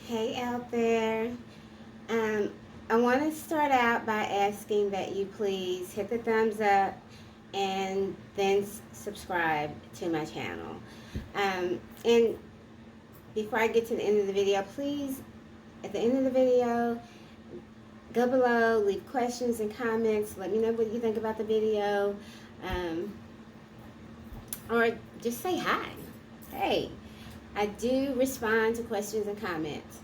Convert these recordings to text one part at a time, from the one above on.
Hey out there. Um, I want to start out by asking that you please hit the thumbs up and then subscribe to my channel. And before I get to the end of the video, please, at the end of the video, go below, leave questions and comments. Let me know what you think about the video. Um, or just say hi. Hey, I do respond to questions and comments.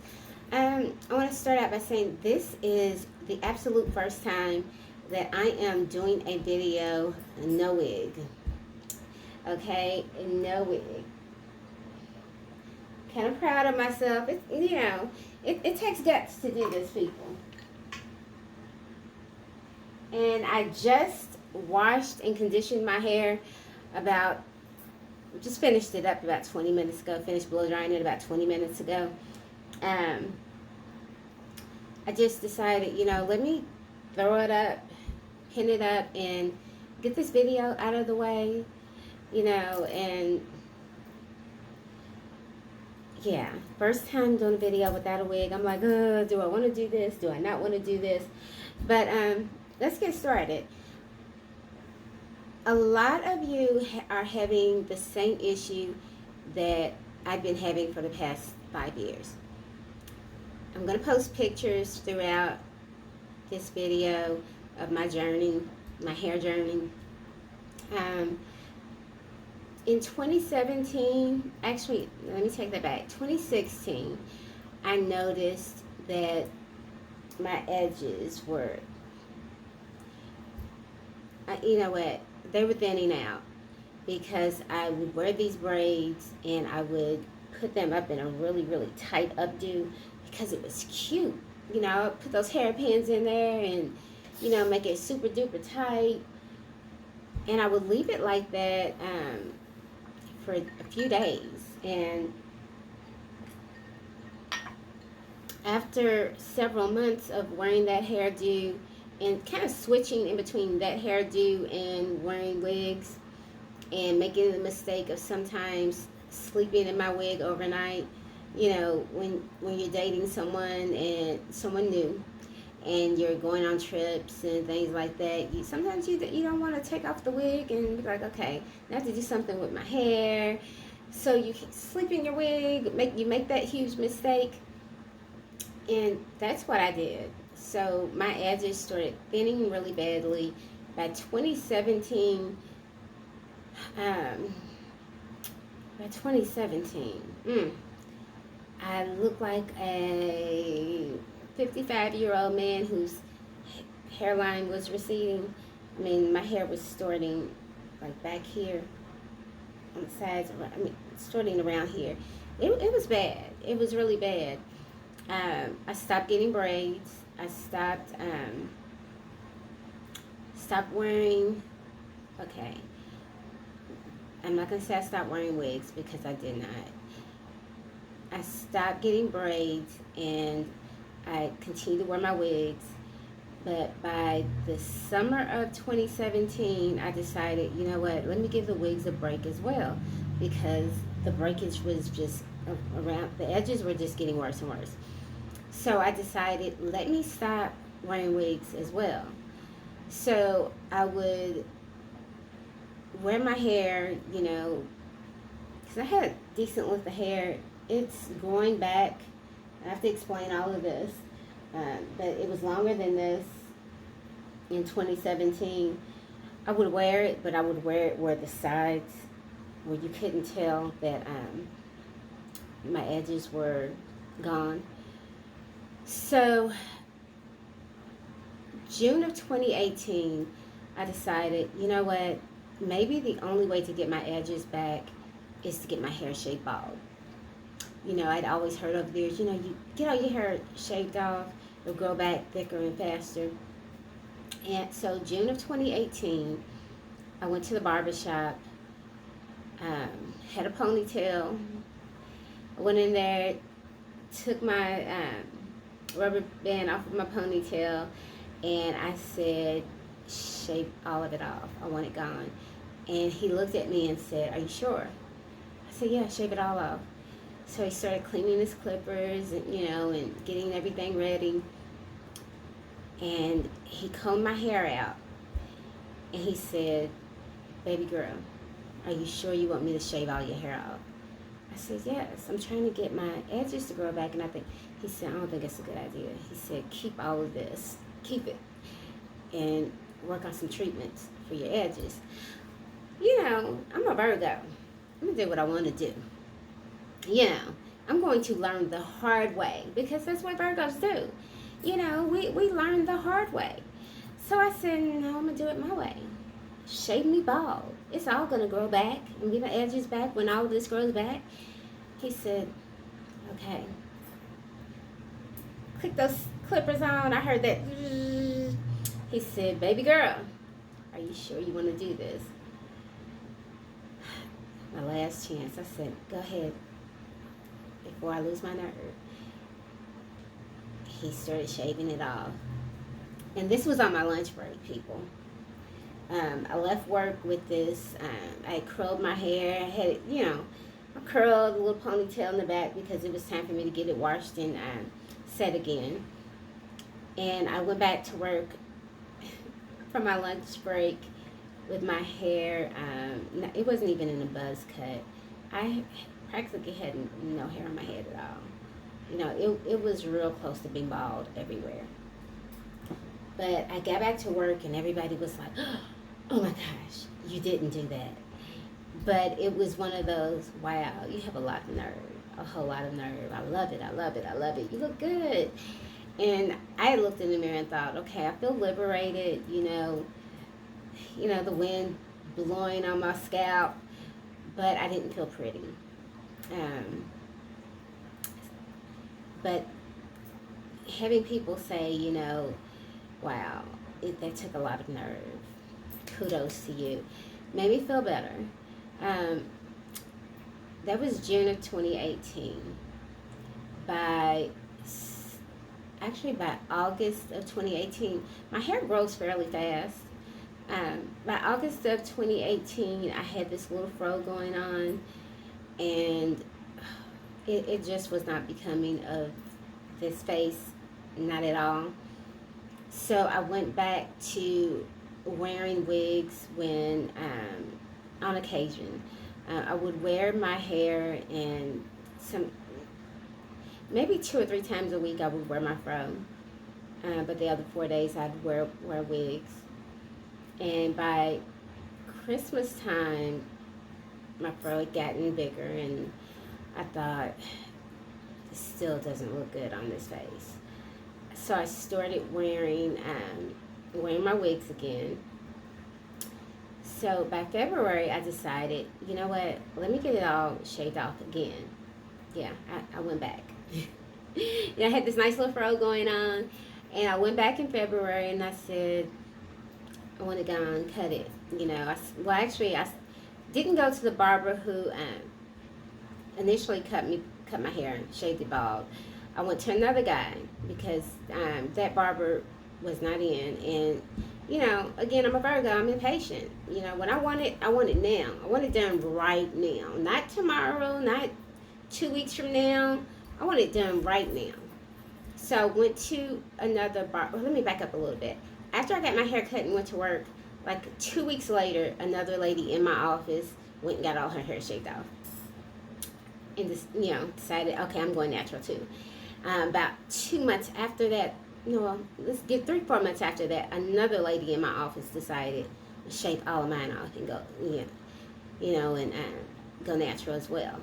I want to start out by saying this is the absolute first time that I am doing a video no wig. Okay, no wig. Kind of proud of myself. It takes guts to do this, people. And I just washed and conditioned my hair just finished it up about 20 minutes ago. Finished blow drying it about 20 minutes ago. I just decided, let me throw it up, pin it up, and get this video out of the way, and yeah, first time doing a video without a wig. I'm like, do I want to do this? Do I not want to do this? But let's get started. A lot of you are having the same issue that I've been having for the past 5 years. I'm going to post pictures throughout this video of my journey, my hair journey. In 2017, actually, let me take that back. 2016, I noticed that my edges were, they were thinning out because I would wear these braids and I would put them up in a really, really tight updo because it was cute. I would put those hairpins in there and, make it super duper tight. And I would leave it like that for a few days. And after several months of wearing that hairdo and kind of switching in between that hairdo and wearing wigs and making the mistake of sometimes sleeping in my wig overnight, when you're dating someone and someone new and you're going on trips and things like that, sometimes you don't want to take off the wig and be like, okay, I have to do something with my hair. So you sleep in your wig, make that huge mistake. And that's what I did. So my edges started thinning really badly. By 2017, I looked like a 55-year-old man whose hairline was receding. My hair was starting like back here on the sides, starting around here. It was bad. It was really bad. I stopped getting braids. I stopped wearing, okay, I'm not going to say I stopped wearing wigs because I did not. I stopped getting braids and I continued to wear my wigs. But by the summer of 2017, I decided, let me give the wigs a break as well, because the breakage was just around, the edges were just getting worse and worse. So I decided, let me stop wearing wigs as well. So I would wear my hair, because I had decent length of hair. It's growing back. I have to explain all of this. But it was longer than this in 2017. I would wear it, but I would wear it where the sides, where you couldn't tell that my edges were gone. So June of 2018, I decided, maybe the only way to get my edges back is to get my hair shaved bald. I'd always heard over the years, you get all your hair shaved off, it'll grow back thicker and faster. And so June of 2018, I went to the barbershop, had a ponytail. I went in there, took my rubber band off of my ponytail, and I said, shave all of it off. I want it gone. And he looked at me and said, are you sure? I said, yeah, shave it all off. So he started cleaning his clippers and, and getting everything ready. And he combed my hair out. And he said, "Baby girl, are you sure you want me to shave all your hair off?" I said, "Yes, I'm trying to get my edges to grow back." And he said, "I don't think it's a good idea." He said, "Keep all of this. Keep it. And work on some treatments for your edges." I'm a Virgo. I'm going to do what I want to do. I'm going to learn the hard way because that's what Virgos do. We learn the hard way. So I said, "No, I'm going to do it my way. Shave me bald. It's all going to grow back and get my edges back when all of this grows back." He said, "Okay." Click those clippers on. I heard that. He said, "Baby girl, are you sure you want to do this?" My last chance. I said, "Go ahead before I lose my nerve." He started shaving it off. And this was on my lunch break, people. I left work with this. I curled my hair. I had it, I curled a little ponytail in the back because it was time for me to get it washed and set again. And I went back to work from my lunch break with my hair. It wasn't even in a buzz cut. I practically had no hair on my head at all. It was real close to being bald everywhere. But I got back to work and everybody was like, "Oh my gosh, you didn't do that." But it was one of those, "Wow, you have a lot of nerve, a whole lot of nerve. I love it, I love it, I love it. You look good." And I looked in the mirror and thought, okay, I feel liberated, the wind blowing on my scalp, but I didn't feel pretty. But having people say, "Wow, that took a lot of nerve. Kudos to you," made me feel better. That was June of 2018. By August of 2018, my hair grows fairly fast. By August of 2018, I had this little fro going on, and it just was not becoming of this face, not at all. So I went back to wearing wigs when, on occasion. I would wear my hair, and maybe 2 or 3 times a week I would wear my fro. But the other 4 days I'd wear wigs. And by Christmas time, my fro had gotten bigger, and I thought, this still doesn't look good on this face. So I started wearing my wigs again. So by February, I decided, you know what, let me get it all shaved off again. Yeah, I went back. I had this nice little fro going on, and I went back in February, and I said, I want to go and cut it. I didn't go to the barber who initially cut my hair and shaved it bald. I went to another guy because that barber was not in. And, again, I'm a Virgo. I'm impatient. When I want it now. I want it done right now. Not tomorrow, not 2 weeks from now. I want it done right now. So I went to another barber. Well, let me back up a little bit. After I got my hair cut and went to work, like 2 weeks later, another lady in my office went and got all her hair shaved off. And just, decided, okay, I'm going natural too. About 2 months after that, let's get 3-4 months after that, another lady in my office decided to shave all of mine off and go, and go natural as well.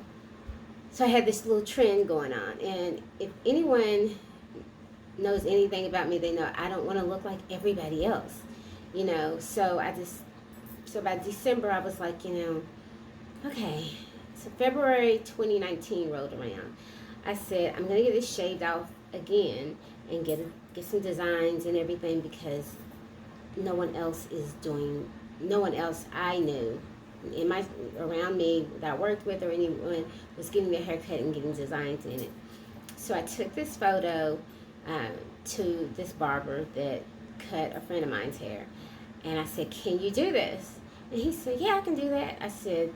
So I had this little trend going on. And if anyone knows anything about me, they know I don't want to look like everybody else, so by December I was like, okay. So February 2019 rolled around. I said, I'm gonna get this shaved off again and get some designs and everything, because no one else I knew around me that I worked with or anyone was getting their hair cut and getting designs in it. So I took this photo to this barber that cut a friend of mine's hair, and I said, "Can you do this?" And he said, "Yeah, I can do that." I said,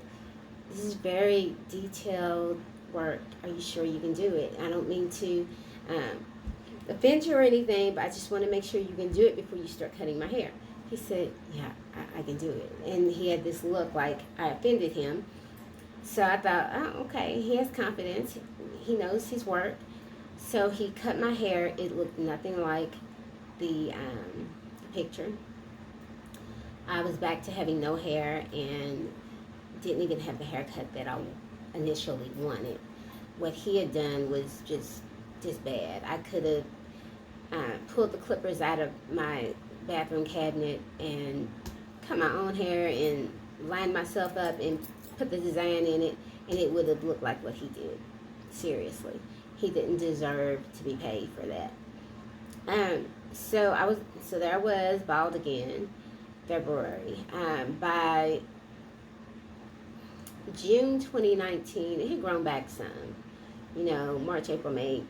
"This is very detailed, work. Are you sure you can do it? I don't mean to offend you or anything, but I just want to make sure you can do it before you start cutting my hair. He said, yeah, I can do it. And he had this look like I offended him. So I thought, oh, okay, he has confidence. He knows his work. So he cut my hair. It looked nothing like the picture. I was back to having no hair and didn't even have the haircut that I initially wanted. What he had done was just bad. I could have pulled the clippers out of my bathroom cabinet and cut my own hair and lined myself up and put the design in it, and it would have looked like what he did. Seriously, he didn't deserve to be paid for that. So there I was, bald again, February. By June 2019, it had grown back some. You know, March, April, May,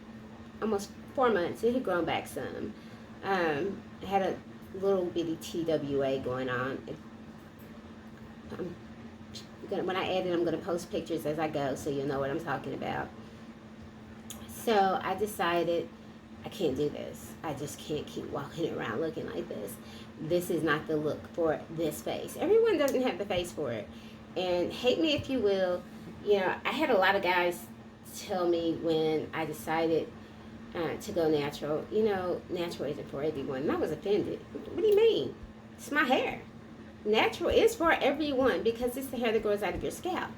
almost 4 months, it had grown back some. I had a little bitty TWA going on. When I edit, I'm going to post pictures as I go so you'll know what I'm talking about. So I decided I can't do this. I just can't keep walking around looking like this. This is not the look for this face. Everyone doesn't have the face for it. And hate me if you will, you know, I had a lot of guys tell me when I decided to go natural, you know, natural isn't for everyone. And I was offended. What do you mean? It's my hair. Natural is for everyone because it's the hair that grows out of your scalp.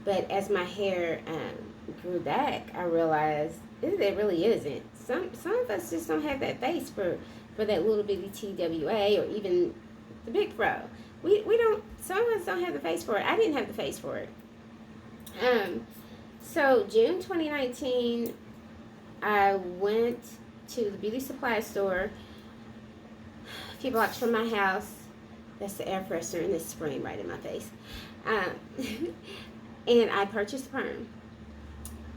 But as my hair grew back, I realized it really isn't. Some of us just don't have that face for that little bitty TWA or even the big fro. We don't. Some of us don't have the face for it. I didn't have the face for it. So June 2019, I went to the beauty supply store a few blocks from my house. That's the air freshener, and it's spraying right in my face. And I purchased a perm.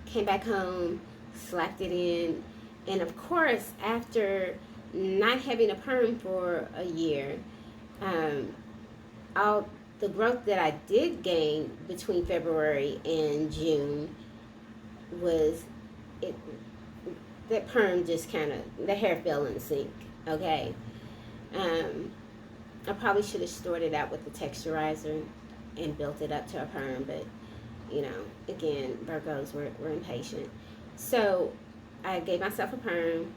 Came back home, slapped it in, and of course, after not having a perm for a year, all the growth that I did gain between February and June was it. That perm just kind of, the hair fell in sync. Okay. I probably should have stored it out with the texturizer and built it up to a perm, but you know, again, Virgos were impatient. So I gave myself a perm,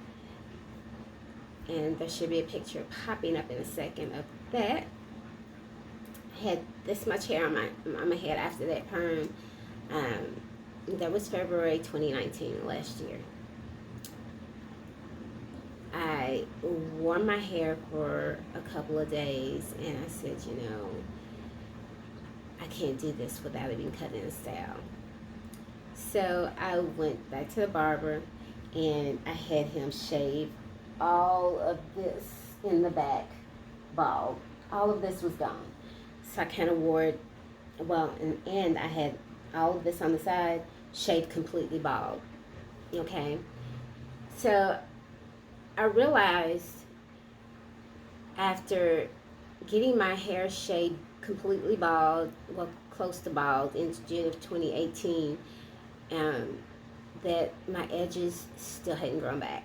and there should be a picture popping up in a second of that. I had this much hair on my head after that perm. That was February 2019, last year. I wore my hair for a couple of days, and I said, you know, I can't do this without even cutting a style. So I went back to the barber, and I had him shave all of this in the back, bald. All of this was gone. So I kind of wore it, well, and I had all of this on the side, shaved completely bald. Okay? So I realized after getting my hair shaved completely bald, well, close to bald, in June of 2018, that my edges still hadn't grown back.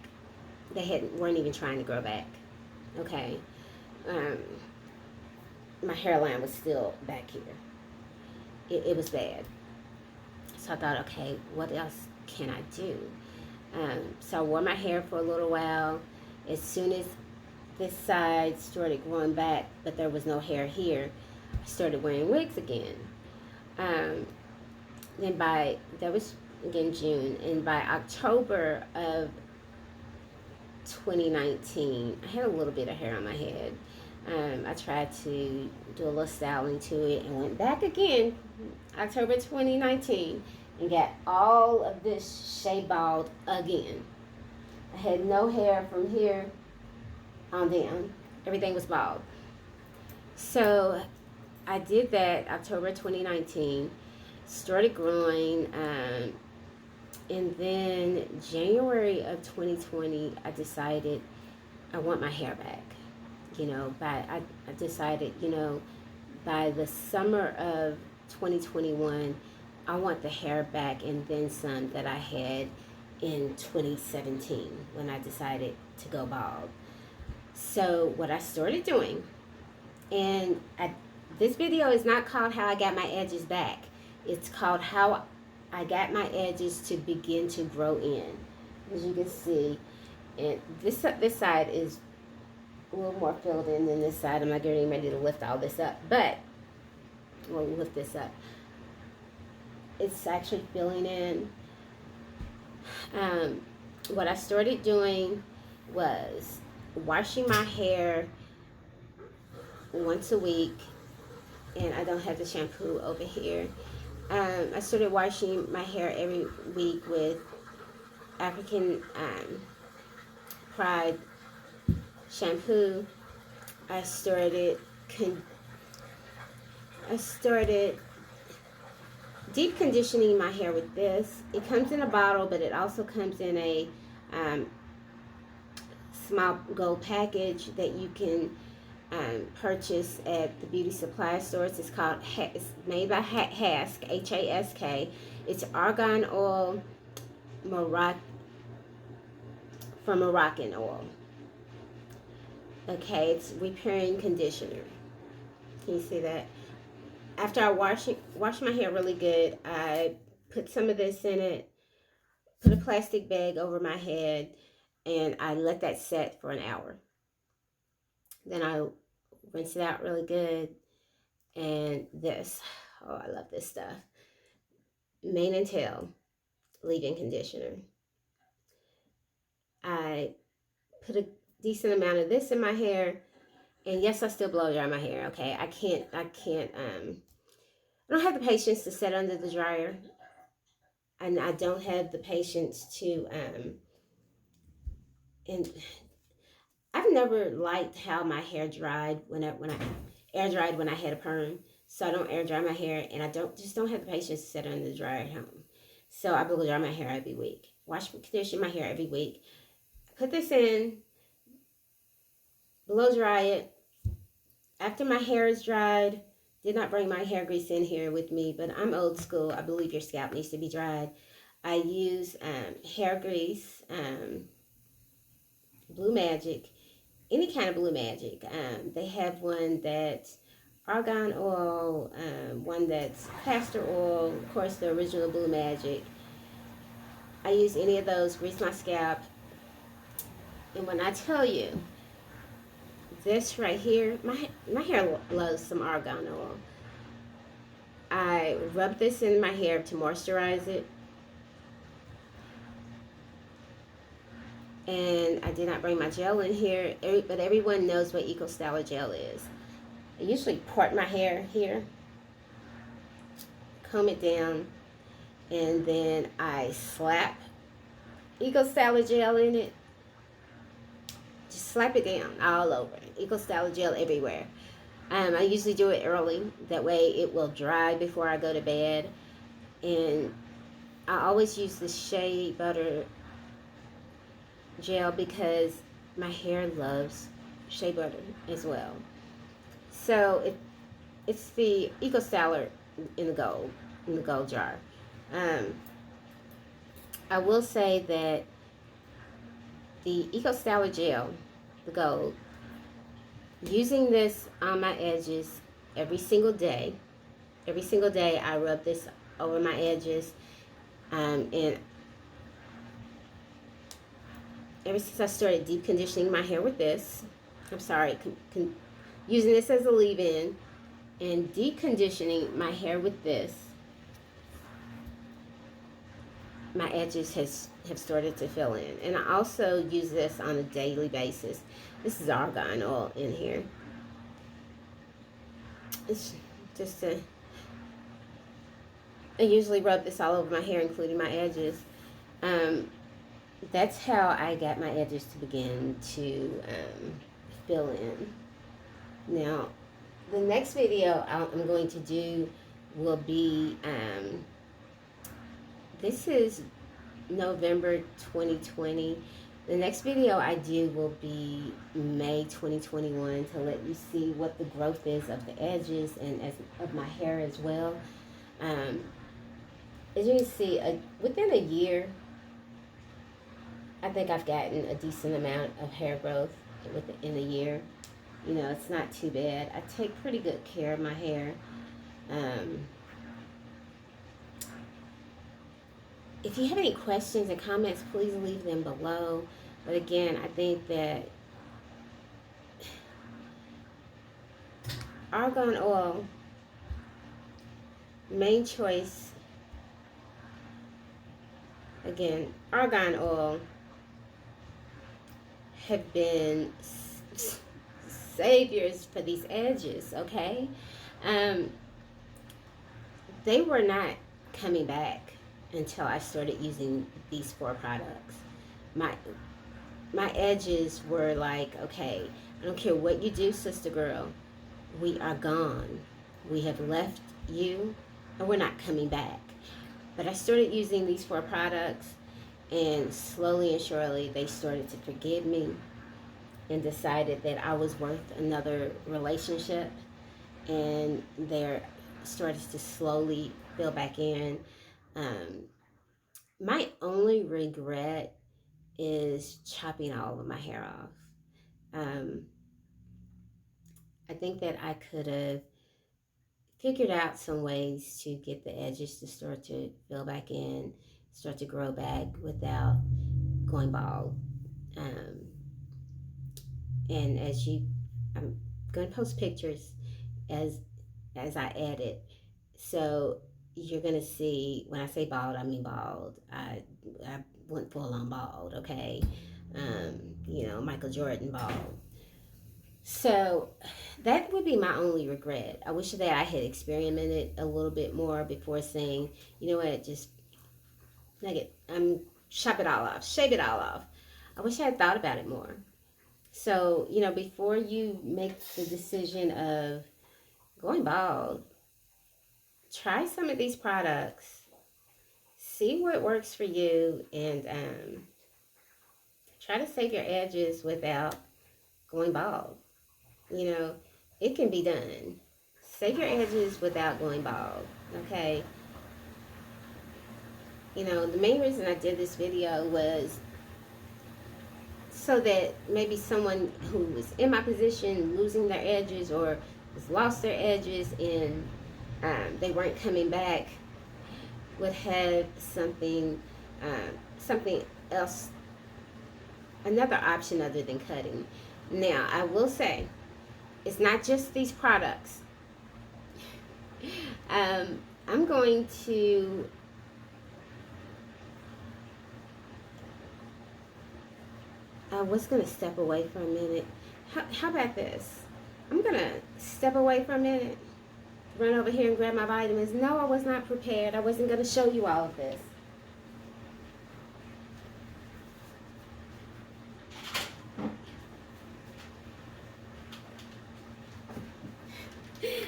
They weren't even trying to grow back. Okay? My hairline was still back here. It was bad. So I thought, okay, what else can I do? So I wore my hair for a little while. As soon as this side started growing back, but there was no hair here, I started wearing wigs again. Then that was again June, and by October of 2019, I had a little bit of hair on my head. I tried to do a little styling to it and went back again, October 2019, and got all of this shaved bald again. I had no hair from here on down. Everything was bald. So I did that October 2019, started growing, and then January of 2020, I decided I want my hair back. You know, I decided, you know, by the summer of 2021, I want the hair back and then some that I had in 2017 when I decided to go bald. So what I started doing, and this video is not called how I got my edges back. It's called how I got my edges to begin to grow in. As you can see, and this side is a little more filled in than this side. I'm not getting ready to lift all this up, but we'll lift this up. It's actually filling in. What I started doing was washing my hair once a week, and I don't have the shampoo over here. I started washing my hair every week with African Pride shampoo. I started deep conditioning my hair with this. It comes in a bottle, but it also comes in a small gold package that you can purchase at the beauty supply stores. It's called, it's made by Hask, Hask. It's argan oil, from Moroccan oil. Okay, it's repairing conditioner. Can you see that? After I wash my hair really good, I put some of this in it, put a plastic bag over my head, and I let that set for an hour. Then I rinse it out really good. And this, oh, I love this stuff. Mane and Tail leave-in conditioner. I put a decent amount of this in my hair, and yes, I still blow dry my hair. Okay, I don't have the patience to sit under the dryer, and I don't have the patience to and I've never liked how my hair dried when I air dried when I had a perm. So I don't air dry my hair, and I don't have the patience to sit under the dryer at home. So I blow dry my hair every week. Wash and condition my hair every week. Put this in, blow dry it. After my hair is dried, did not bring my hair grease in here with me, but I'm old school. I believe your scalp needs to be dried. I use hair grease, Blue Magic, any kind of Blue Magic. They have one that's argan oil, one that's castor oil, of course the original Blue Magic. I use any of those, grease my scalp. And when I tell you, this right here, my hair loves some argan oil. I rub this in my hair to moisturize it. And I did not bring my gel in here, but everyone knows what Eco Styler gel is. I usually part my hair here, comb it down, and then I slap Eco Styler gel in it. Just slap it down all over. Eco Styler gel everywhere. I usually do it early. That way it will dry before I go to bed. And I always use the shea butter gel because my hair loves shea butter as well. So it's the Eco Styler in the gold jar. I will say that the Eco Styler gel, the gold, using this on my edges every single day. Every single day I rub this over my edges, and ever since I started deep conditioning my hair with this, using this as a leave-in and deep conditioning my hair with this, my edges have started to fill in. And I also use this on a daily basis. This is argan oil in here. It's just I usually rub this all over my hair, including my edges. That's how I got my edges to begin to fill in. Now, the next video I'm going to do will be, this is November 2020. The next video I do will be May 2021 to let you see what the growth is of the edges and of my hair as well. as you can see, within a year, I think I've gotten a decent amount of hair growth within a year. You know, it's not too bad. I take pretty good care of my hair. Um, if you have any questions and comments, please leave them below. But again, I think that argan oil, main choice, again, argan oil have been saviors for these edges, okay? Um, they were not coming back until I started using these 4 products. My edges were like, okay, I don't care what you do, sister girl, we are gone. We have left you and we're not coming back. But I started using these 4 products, and slowly and surely they started to forgive me and decided that I was worth another relationship, and they're started to slowly fill back in. My only regret is chopping all of my hair off. Um, I think that I could have figured out some ways to get the edges to start to fill back in, start to grow back without going bald. Um, and I'm going to post pictures as I edit. So you're going to see, when I say bald, I mean bald. I went full on bald, okay? You know, Michael Jordan bald. So that would be my only regret. I wish that I had experimented a little bit more before saying, you know what, just chop it all off, shave it all off. I wish I had thought about it more. So, you know, before you make the decision of going bald, try some of these products, see what works for you, and try to save your edges without going bald. You know, it can be done. Save your edges without going bald, okay? You know, the main reason I did this video was so that maybe someone who was in my position, losing their edges, or has lost their edges and they weren't coming back, would have something else, another option other than cutting. Now, I will say, it's not just these products. I'm going to I was going to step away for a minute. How about this? I'm going to step away for a minute, run over here and grab my vitamins. No, I was not prepared. I wasn't going to show you all of this.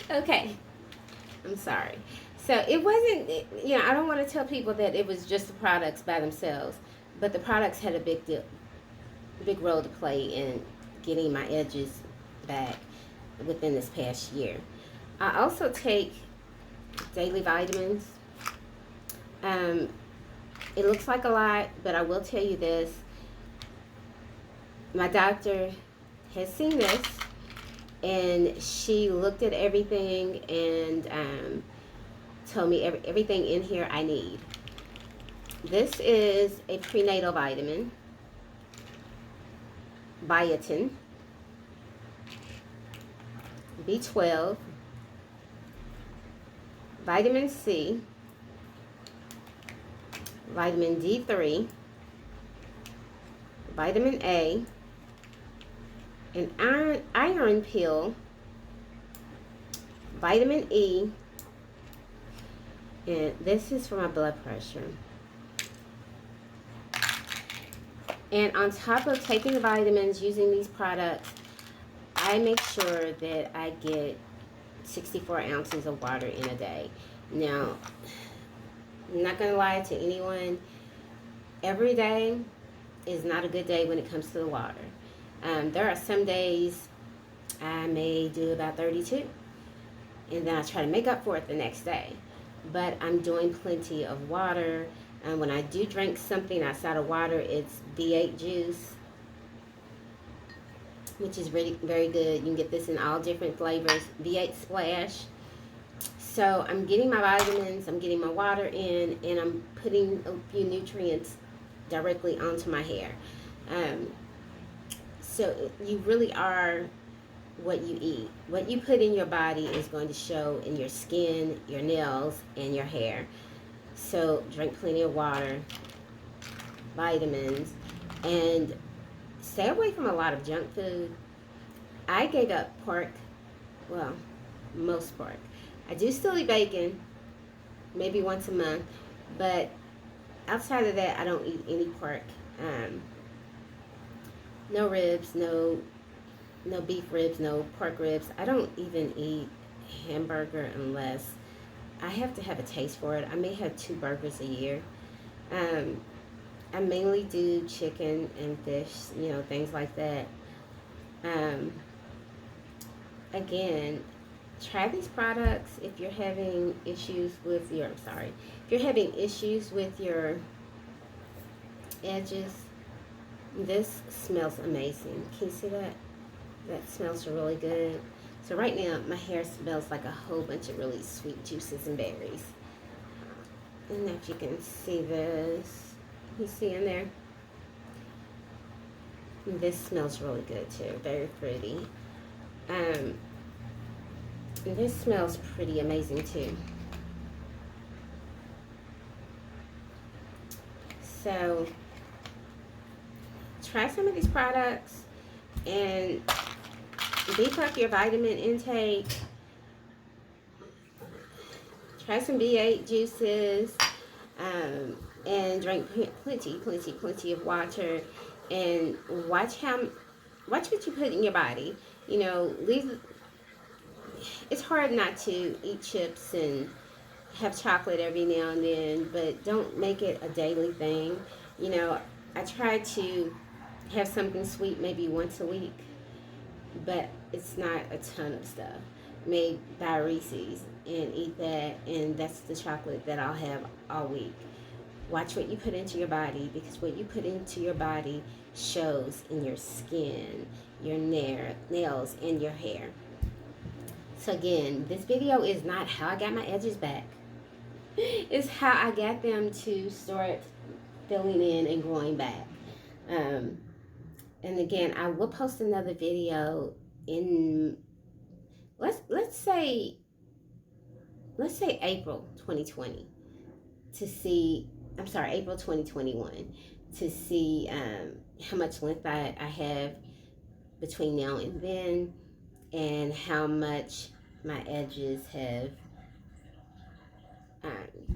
Okay, I'm sorry. So it wasn't, you know, I don't want to tell people that it was just the products by themselves, but the products had a big role to play in getting my edges back within this past year. I also take daily vitamins. It looks like a lot, but I will tell you this. My doctor has seen this, and she looked at everything and told me everything in here I need. This is a prenatal vitamin, biotin, B12, vitamin C, vitamin D3, vitamin A, an iron pill, vitamin E, and this is for my blood pressure. And on top of taking the vitamins, using these products, I make sure that I get 64 ounces of water in a day. Now, I'm not going to lie to anyone. Every day is not a good day when it comes to the water. There are some days I may do about 32. And then I try to make up for it the next day. but I'm doing plenty of water. And when I do drink something outside of water, it's V8 juice, which is really very good. You can get this in all different flavors. V8 Splash. So I'm getting my vitamins, I'm getting my water in, and I'm putting a few nutrients directly onto my hair. Um, so you really are what you eat. What you put in your body is going to show in your skin, your nails, and your hair. So drink plenty of water, vitamins, and stay away from a lot of junk food. I gave up pork, well, most pork. I do still eat bacon, maybe once a month, but outside of that, I don't eat any pork. Um, no ribs, no beef ribs, no pork ribs. I don't even eat hamburger unless I have to have a taste for it. I may have 2 burgers a year. Um, I mainly do chicken and fish, things like that. Um, Again, try these products if you're having issues with your, if you're having issues with your edges. This smells amazing. Can you see that? That smells really good. So right now, my hair smells like a whole bunch of really sweet juices and berries. And if you can see this, you see in there? This smells really good too, very fruity. And this smells pretty amazing too. So try some of these products and beef up your vitamin intake. Try some V8 juices, and drink plenty of water, and watch what you put in your body. It's hard not to eat chips and have chocolate every now and then, but don't make it a daily thing. I try to have something sweet maybe once a week, but it's not a ton of stuff. May buy Reese's and eat that, and that's the chocolate that I'll have all week. Watch what you put into your body, because what you put into your body shows in your skin, your nails, and your hair. So again, this video is not how I got my edges back. It's how I got them to start filling in and growing back. And again, I will post another video in let's say April 2020 to see. I'm sorry, April 2021 to see how much length I have between now and then, and how much my edges have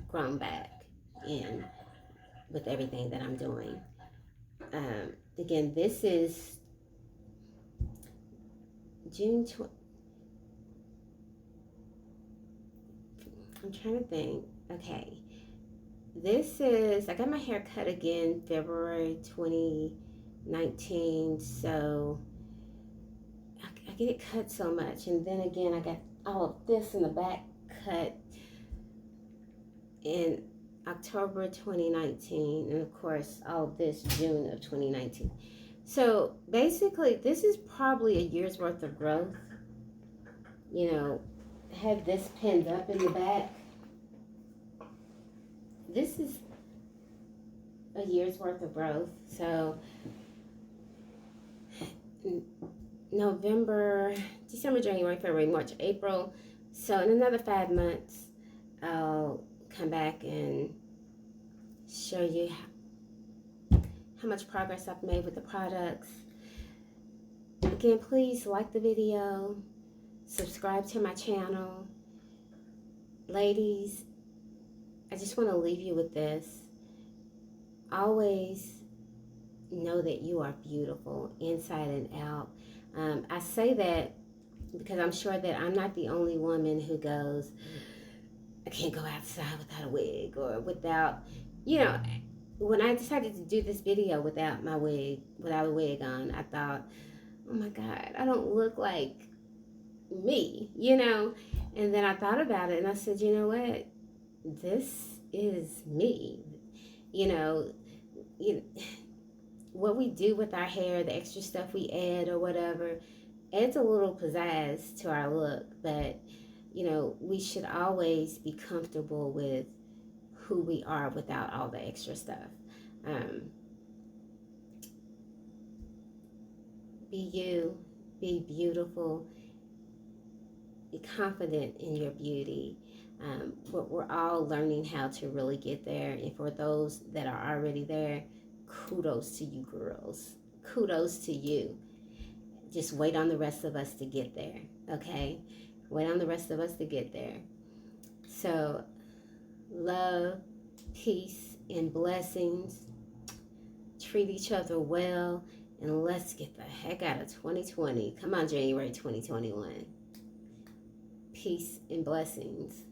grown back in with everything that I'm doing. Again, this is June 20. I'm trying to think. Okay. I got my hair cut again February 2019. So I get it cut so much. And then again, I got all of this in the back cut in October 2019. And of course, all of this June of 2019. So basically, this is probably a year's worth of growth. Have this pinned up in the back. This is a year's worth of growth. So November, December, January, February, March, April. So in another 5 months, I'll come back and show you how much progress I've made with the products. Again, please like the video, subscribe to my channel. Ladies, I just want to leave you with this. Always know that you are beautiful inside and out. I say that because I'm sure that I'm not the only woman who goes, I can't go outside without a wig, or without, when I decided to do this video without a wig on, I thought, oh my God, I don't look like me, And then I thought about it and I said, you know what? this is me. You know, you, what we do with our hair, the extra stuff we add or whatever, adds a little pizzazz to our look. But, we should always be comfortable with who we are without all the extra stuff. Um, be you, be beautiful, be confident in your beauty. We're all learning how to really get there. And for those that are already there, kudos to you, girls. Kudos to you. Just wait on the rest of us to get there, okay? Wait on the rest of us to get there. So, love, peace, and blessings. Treat each other well, and let's get the heck out of 2020. Come on, January 2021. Peace and blessings.